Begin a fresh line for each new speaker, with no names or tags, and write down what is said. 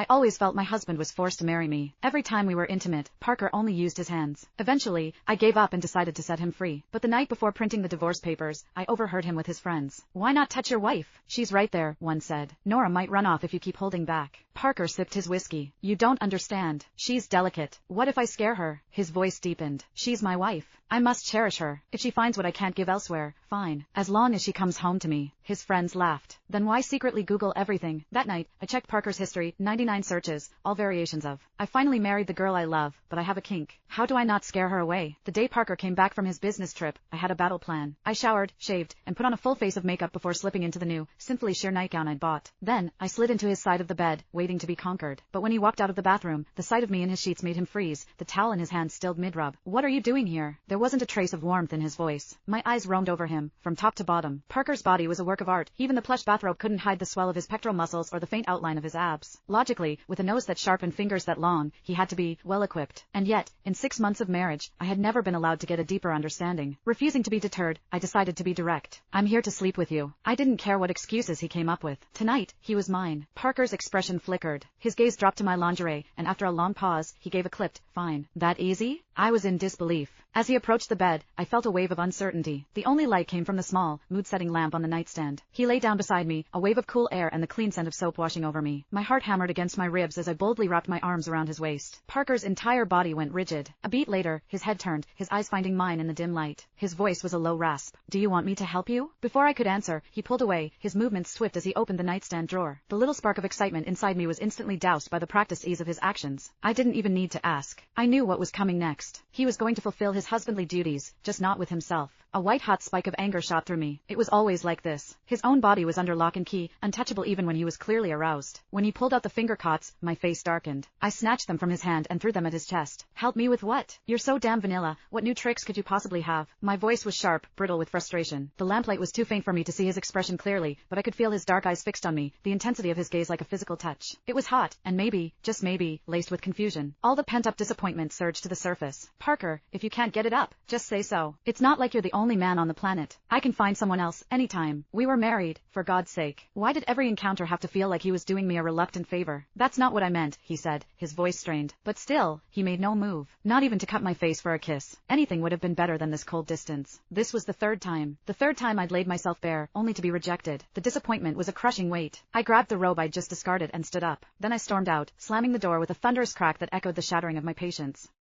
I always felt my husband was forced to marry me. Every time we were intimate, Parker only used his hands. Eventually, I gave up and decided to set him free. But the night before printing the divorce papers, I overheard him with his friends. "Why not touch your wife? She's right there," one said. "Nora might run off if you keep holding back." Parker sipped his whiskey. "You don't understand. She's delicate. What if I scare her?" His voice deepened. "She's my wife. I must cherish her. If she finds what I can't give elsewhere, fine. As long as she comes home to me." His friends laughed. "Then why secretly Google everything?" That night, I checked Parker's history, 99 searches, all variations of. I finally married the girl I love, but I have a kink. How do I not scare her away? The day Parker came back from his business trip, I had a battle plan. I showered, shaved, and put on a full face of makeup before slipping into the new, simply sheer nightgown I'd bought. Then, I slid into his side of the bed, waiting to be conquered. But when he walked out of the bathroom, the sight of me in his sheets made him freeze, the towel in his hand stilled mid-rub. "What are you doing here?" There wasn't a trace of warmth in his voice. My eyes roamed over him, from top to bottom. Parker's body was a work of art. Even the plush bathrobe couldn't hide the swell of his pectoral muscles or the faint outline of his abs. Logically, with a nose that sharp and fingers that long, he had to be well-equipped. And yet, in 6 months of marriage, I had never been allowed to get a deeper understanding. Refusing to be deterred, I decided to be direct. "I'm here to sleep with you." I didn't care what excuses he came up with. Tonight, he was mine. Parker's expression flickered. His gaze dropped to my lingerie, and after a long pause, he gave a clipped, "Fine. That easy?" I was in disbelief. As he approached the bed, I felt a wave of uncertainty. The only light came from the small, mood-setting lamp on the nightstand. He lay down beside me, a wave of cool air and the clean scent of soap washing over me. My heart hammered against my ribs as I boldly wrapped my arms around his waist. Parker's entire body went rigid. A beat later, his head turned, his eyes finding mine in the dim light. His voice was a low rasp. "Do you want me to help you?" Before I could answer, he pulled away, his movements swift as he opened the nightstand drawer. The little spark of excitement inside me was instantly doused by the practiced ease of his actions. I didn't even need to ask. I knew what was coming next. He was going to fulfill his husbandly duties, just not with himself. A white-hot spike of anger shot through me. It was always like this. His own body was under lock and key, untouchable even when he was clearly aroused. When he pulled out the finger cots, my face darkened. I snatched them from his hand and threw them at his chest. "Help me with what? You're so damn vanilla. What new tricks could you possibly have?" My voice was sharp, brittle with frustration. The lamplight was too faint for me to see his expression clearly, but I could feel his dark eyes fixed on me, the intensity of his gaze like a physical touch. It was hot, and maybe, just maybe, laced with confusion. All the pent-up disappointment surged to the surface. "Parker, if you can't get it up, just say so. It's not like you're the only man on the planet. I can find someone else, anytime. We were married, for God's sake. Why did every encounter have to feel like he was doing me a reluctant favor?" "That's not what I meant," he said, his voice strained. But still, he made no move. Not even to cut my face for a kiss. Anything would have been better than this cold distance. This was the third time. The third time I'd laid myself bare, only to be rejected. The disappointment was a crushing weight. I grabbed the robe I'd just discarded and stood up. Then I stormed out, slamming the door with a thunderous crack that echoed the shattering of my patience.